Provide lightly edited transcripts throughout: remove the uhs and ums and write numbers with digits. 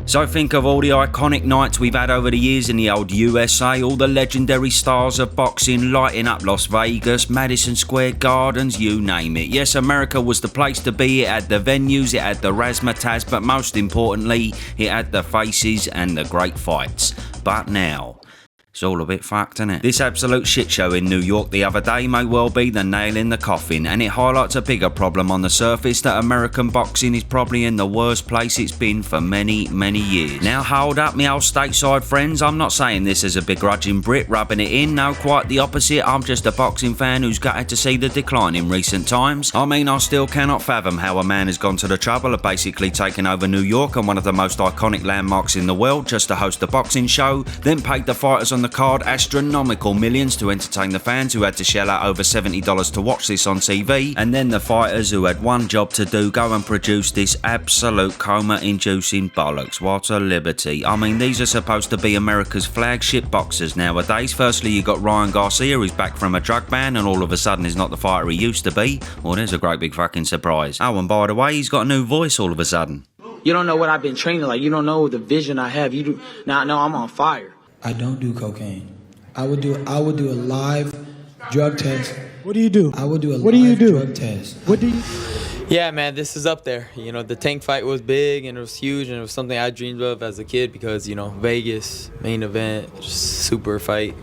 So think of all the iconic nights we've had over the years in the old USA, all the legendary stars of boxing lighting up Las Vegas, Madison Square Gardens, you name it. Yes, America was the place to be. It had the venues, it had the razzmatazz, but most importantly, it had the faces and the great fights. But now, it's all a bit fucked, isn't it? This absolute shit show in New York the other day may well be the nail in the coffin, and it highlights a bigger problem on the surface, that American boxing is probably in the worst place it's been for many, many years. Now hold up, me old stateside friends, I'm not saying this as a begrudging Brit rubbing it in, no, quite the opposite. I'm just a boxing fan who's gutted to see the decline in recent times. I mean, I still cannot fathom how a man has gone to the trouble of basically taking over New York and one of the most iconic landmarks in the world just to host a boxing show, then paid the fighters on the card astronomical millions to entertain the fans who had to shell out over $70 to watch this on TV, and then the fighters who had one job to do go and produce this absolute coma-inducing bollocks. What a liberty. I mean, these are supposed to be America's flagship boxers nowadays. Firstly, you got Ryan Garcia, who's back from a drug ban and all of a sudden is not the fighter he used to be. Well, there's a great big fucking surprise. Oh, and by the way, he's got a new voice all of a sudden. You don't know what I've been training like. You don't know the vision I have. You do not know I'm on fire. I don't do cocaine. I would do a live drug test. What do you do? I would do a live drug test. What do you? Yeah, man, this is up there. You know, the Tank fight was big and it was huge and it was something I dreamed of as a kid because, you know, Vegas, main event, just super fight.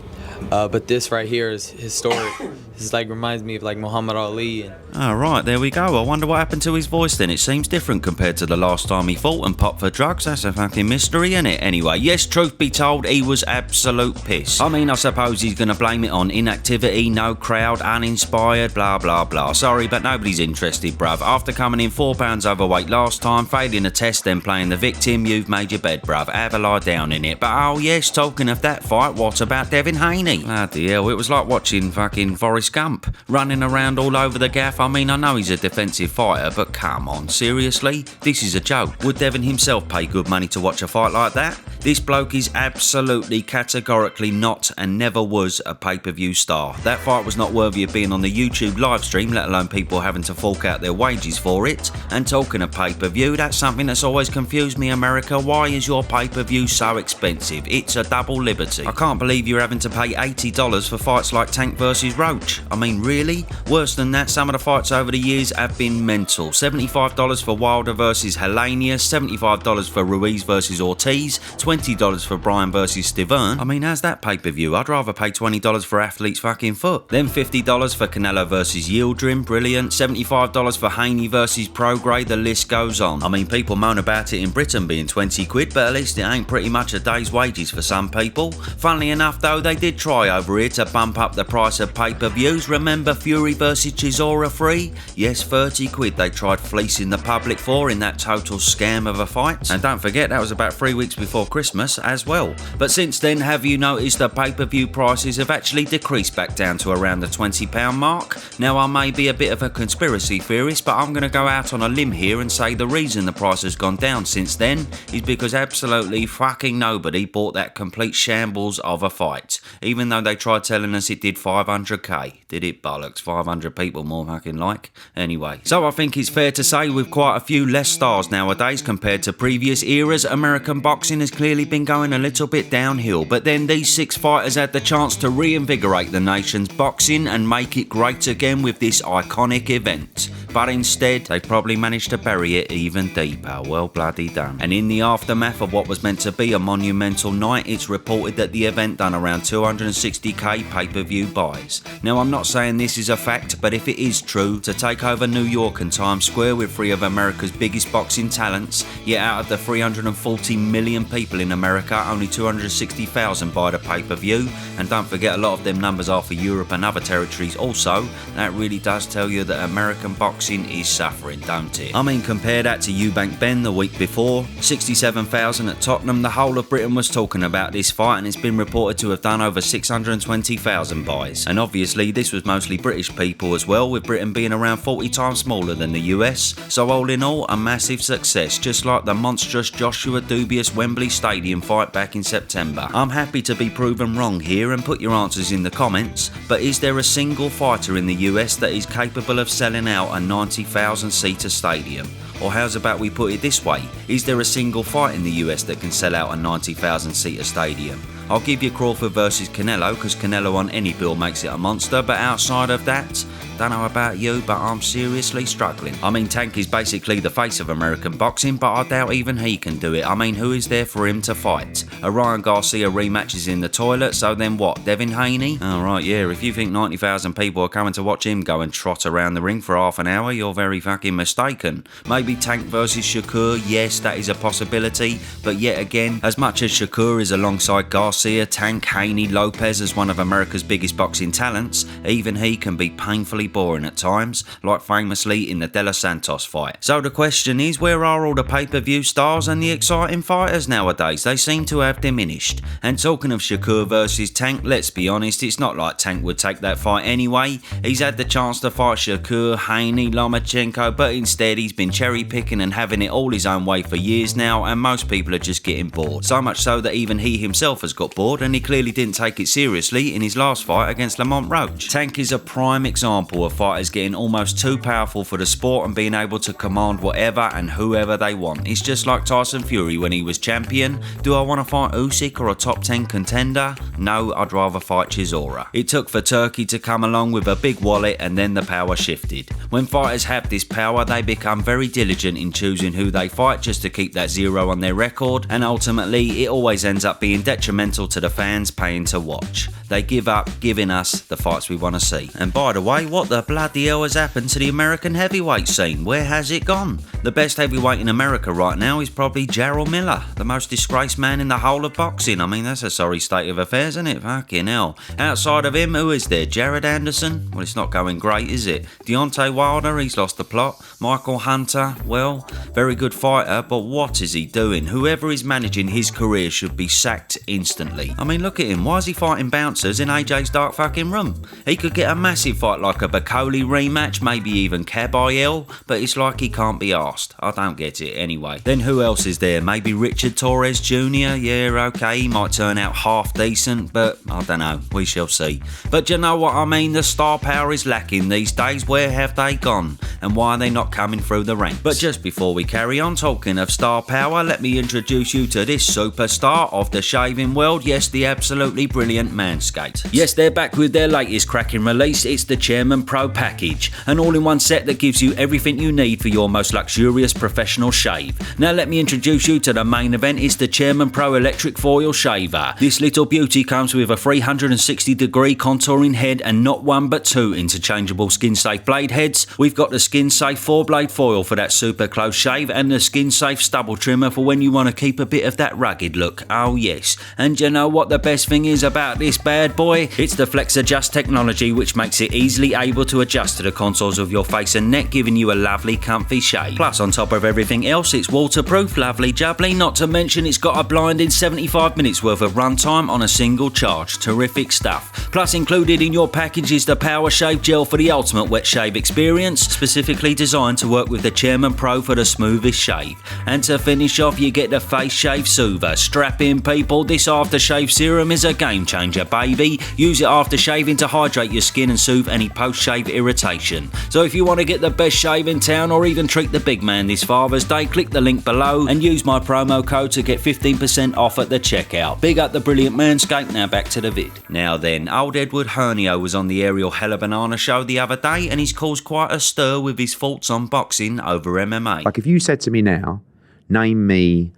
But this right here is historic. This like reminds me of like Muhammad Ali. Alright, there we go. I wonder what happened to his voice then. It seems different compared to the last time he fought and popped for drugs. That's a fucking mystery, isn't it? Anyway, yes, truth be told, he was absolute piss. I mean, I suppose he's going to blame it on inactivity, no crowd, uninspired, blah, blah, blah. Sorry, but nobody's interested, bruv. After coming in 4 pounds overweight last time, failing a test, then playing the victim, you've made your bed, bruv. Have a lie down in it. But oh yes, talking of that fight, what about Devin Haney? Bloody hell, it was like watching fucking Forrest Gump running around all over the gaff. I mean, I know he's a defensive fighter, but come on, seriously? This is a joke. Would Devin himself pay good money to watch a fight like that? This bloke is absolutely, categorically not and never was a pay-per-view star. That fight was not worthy of being on the YouTube live stream, let alone people having to fork out their wages for it. And talking of pay-per-view, that's something that's always confused me, America. Why is your pay-per-view so expensive? It's a double liberty. I can't believe you're having to pay $80 for fights like Tank versus Roach. I mean, really? Worse than that, some of the fights over the years have been mental. $75 for Wilder versus Helenius, $75 for Ruiz versus Ortiz, $20 for Bryan versus Stiverne. I mean, how's that pay-per-view? I'd rather pay $20 for Athlete's fucking foot. Then $50 for Canelo versus Yildirim, brilliant. $75 for Haney versus Prograis, the list goes on. I mean, people moan about it in Britain being 20 quid, but at least it ain't pretty much a day's wages for some people. Funnily enough though, they did try over here to bump up the price of pay-per-views. Remember Fury versus Chisora 3? Yes, 30 quid they tried fleecing the public for in that total scam of a fight. And don't forget, that was about 3 weeks before Christmas as well. But since then, have you noticed the pay-per-view prices have actually decreased back down to around the £20 mark? Now, I may be a bit of a conspiracy theorist, but I'm going to go out on a limb here and say the reason the price has gone down since then is because absolutely fucking nobody bought that complete shambles of a fight. Even though they tried telling us it did 500k. Did it bollocks? 500 people more fucking like. Anyway, so I think it's fair to say with quite a few less stars nowadays compared to previous eras, American boxing has clearly been going a little bit downhill. But then these 6 fighters had the chance to reinvigorate the nation's boxing and make it great again with this iconic event. But instead, they probably managed to bury it even deeper. Well bloody done. And in the aftermath of what was meant to be a monumental night, it's reported that the event done around 260k pay-per-view buys. Now, I'm not saying this is a fact, but if it is true, to take over New York and Times Square with 3 of America's biggest boxing talents, yet out of the 340 million people in America, only 260,000 buy the pay-per-view, and don't forget a lot of them numbers are for Europe and other territories also, that really does tell you that American boxing is suffering, don't it? I mean, compare that to Eubank Ben the week before, 67,000 at Tottenham. The whole of Britain was talking about this fight and it's been reported to have done over 620,000 buys. And obviously this was mostly British people as well, with Britain being around 40 times smaller than the US. So all in all, a massive success, just like the monstrous Joshua Dubious Wembley Stadium fight back in September. I'm happy to be proven wrong here and put your answers in the comments, but is there a single fighter in the US that is capable of selling out a 90,000 seater stadium? Or how's about we put it this way, is there a single fight in the US that can sell out a 90,000 seater stadium? I'll give you Crawford versus Canelo, because Canelo on any bill makes it a monster, but outside of that, don't know about you, but I'm seriously struggling. I mean, Tank is basically the face of American boxing, but I doubt even he can do it. I mean, who is there for him to fight? A Ryan Garcia rematch is in the toilet, so then what, Devin Haney? Oh right, yeah, if you think 90,000 people are coming to watch him go and trot around the ring for half an hour, you're very fucking mistaken. Maybe Tank versus Shakur, yes, that is a possibility, but yet again, as much as Shakur is alongside Garcia, Tank, Haney, Lopez as one of America's biggest boxing talents, even he can be painfully boring at times, like famously in the De Los Santos fight. So the question is, where are all the pay-per-view stars and the exciting fighters nowadays? They seem to have diminished. And talking of Shakur versus Tank, let's be honest, it's not like Tank would take that fight anyway. He's had the chance to fight Shakur, Haney, Lomachenko, but instead he's been cherry picking and having it all his own way for years now, and most people are just getting bored. So much so that even he himself has got bored, and he clearly didn't take it seriously in his last fight against Lamont Roach. Tank is a prime example of fighters getting almost too powerful for the sport and being able to command whatever and whoever they want. It's just like Tyson Fury when he was champion. Do I want to fight Usyk or a top 10 contender? No, I'd rather fight Chisora. It took for Turkey to come along with a big wallet, and then the power shifted. When fighters have this power, they become very diligent in choosing who they fight just to keep that zero on their record, and ultimately it always ends up being detrimental to the fans paying to watch. They give up giving us the fights we want to see. And by the way, what the bloody hell has happened to the American heavyweight scene? Where has it gone? The best heavyweight in America right now is probably Jarrell Miller, the most disgraced man in the whole of boxing. I mean, that's a sorry state of affairs, isn't it? Fucking hell. Outside of him, who is there? Jared Anderson? Well, it's not going great, is it? Deontay Wilder, he's lost the plot. Michael Hunter, well, very good fighter, but what is he doing? Whoever is managing his career should be sacked instantly. I mean, look at him. Why is he fighting bouncers in AJ's dark fucking room? He could get a massive fight like a Bacoli rematch, maybe even Kabayel, but it's like he can't be asked. I don't get it anyway. Then who else is there? Maybe Richard Torres Jr.? Yeah, okay, he might turn out half decent, but I don't know. We shall see. But you know what I mean? The star power is lacking these days. Where have they gone? And why are they not coming through the ranks? But just before we carry on talking of star power, let me introduce you to this superstar of the shaving world. Yes, the absolutely brilliant Manscape. Yes, they're back with their latest cracking release. It's the Chairman Pro package, an all-in-one set that gives you everything you need for your most luxurious professional shave. Now let me introduce you to the main event. It's the Chairman Pro electric foil shaver. This little beauty comes with a 360-degree contouring head and not one but two interchangeable skin-safe blade heads. We've got the skin-safe 4-blade foil for that super close shave, and the skin-safe stubble trimmer for when you want to keep a bit of that rugged look. Oh yes, and you know what the best thing is about this bad boy? It's the Flex Adjust technology, which makes it easily able to adjust to the contours of your face and neck, giving you a lovely comfy shave. Plus, on top of everything else, it's waterproof, lovely jubbly, not to mention it's got a blinding 75 minutes worth of runtime on a single charge. Terrific stuff. Plus, included in your package is the Power Shave Gel for the ultimate wet shave experience, specifically designed to work with the Chairman Pro for the smoothest shave. And to finish off, you get the Face Shave Soother. Strap in, people, this aftershave serum is a game changer, baby. Use it after shaving to hydrate your skin and soothe any post-shave irritation. So if you want to get the best shave in town, or even treat the big man this Father's Day, click the link below and use my promo code to get 15% off at the checkout. Big up the brilliant Manscape. Now back to the vid. Now then, old Edward Hernio was on the Ariel Hella Banana show the other day, and he's caused quite a stir with his thoughts on boxing over MMA. Like, if you said to me now, name me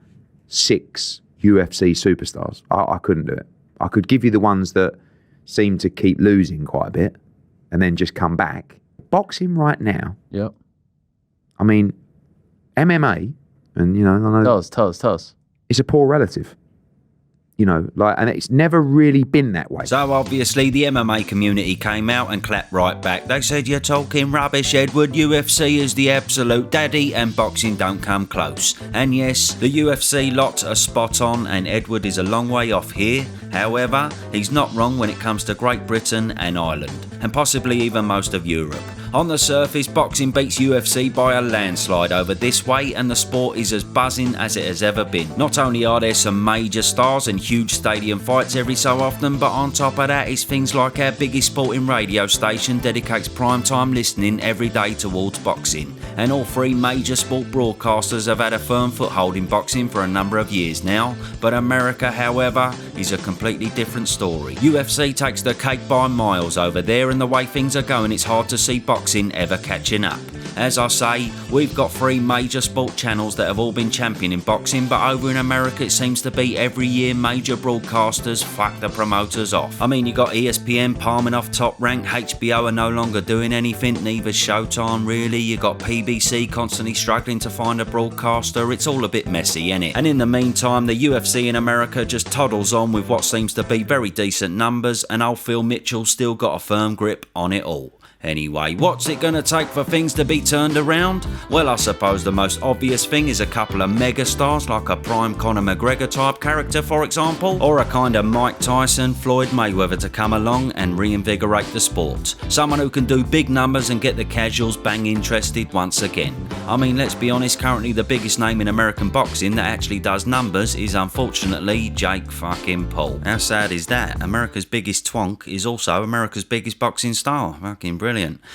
6 UFC superstars, I couldn't do it. I could give you the ones that seem to keep losing quite a bit and then just come back. Boxing right now. Yep. I mean, MMA, and you know, I know Tell us. It's a poor relative. You know, like, and it's never really been that way. So obviously the MMA community came out and clapped right back. They said, "You're talking rubbish, Edward. UFC is the absolute daddy and boxing don't come close." And yes, the UFC lot are spot on, and Edward is a long way off here. However, he's not wrong when it comes to Great Britain and Ireland, and possibly even most of Europe. On the surface, boxing beats UFC by a landslide over this way, and the sport is as buzzing as it has ever been. Not only are there some major stars and huge stadium fights every so often, but on top of that is things like our biggest sporting radio station dedicates primetime listening every day towards boxing. And all three major sport broadcasters have had a firm foothold in boxing for a number of years now. But America, however, is a completely different story. UFC takes the cake by miles over there, and the way things are going, it's hard to see boxing ever catching up. As I say, we've got three major sport channels that have all been championing boxing, but over in America it seems to be every year major broadcasters fuck the promoters off. I mean, you got ESPN palming off Top Rank, HBO are no longer doing anything, neither's Showtime really, you got PBC constantly struggling to find a broadcaster, it's all a bit messy, innit? And in the meantime, the UFC in America just toddles on with what seems to be very decent numbers, and old Phil Mitchell's still got a firm grip on it all. Anyway, what's it going to take for things to be turned around? Well, I suppose the most obvious thing is a couple of megastars like a prime Conor McGregor type character, for example, or a kind of Mike Tyson, Floyd Mayweather to come along and reinvigorate the sport. Someone who can do big numbers and get the casuals bang interested once again. I mean, let's be honest, currently the biggest name in American boxing that actually does numbers is unfortunately Jake fucking Paul. How sad is that? America's biggest twonk is also America's biggest boxing star. Fucking brilliant.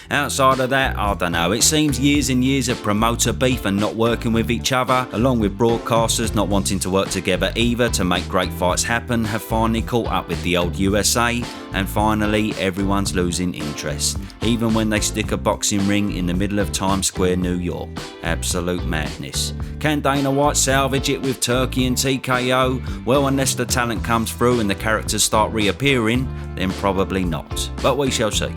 Outside of that, I don't know, it seems years and years of promoter beef and not working with each other, along with broadcasters not wanting to work together either to make great fights happen, have finally caught up with the old USA, and finally everyone's losing interest, even when they stick a boxing ring in the middle of Times Square, New York. Absolute madness. Can Dana White salvage it with Turkey and TKO? Well, unless the talent comes through and the characters start reappearing, then probably not. But we shall see.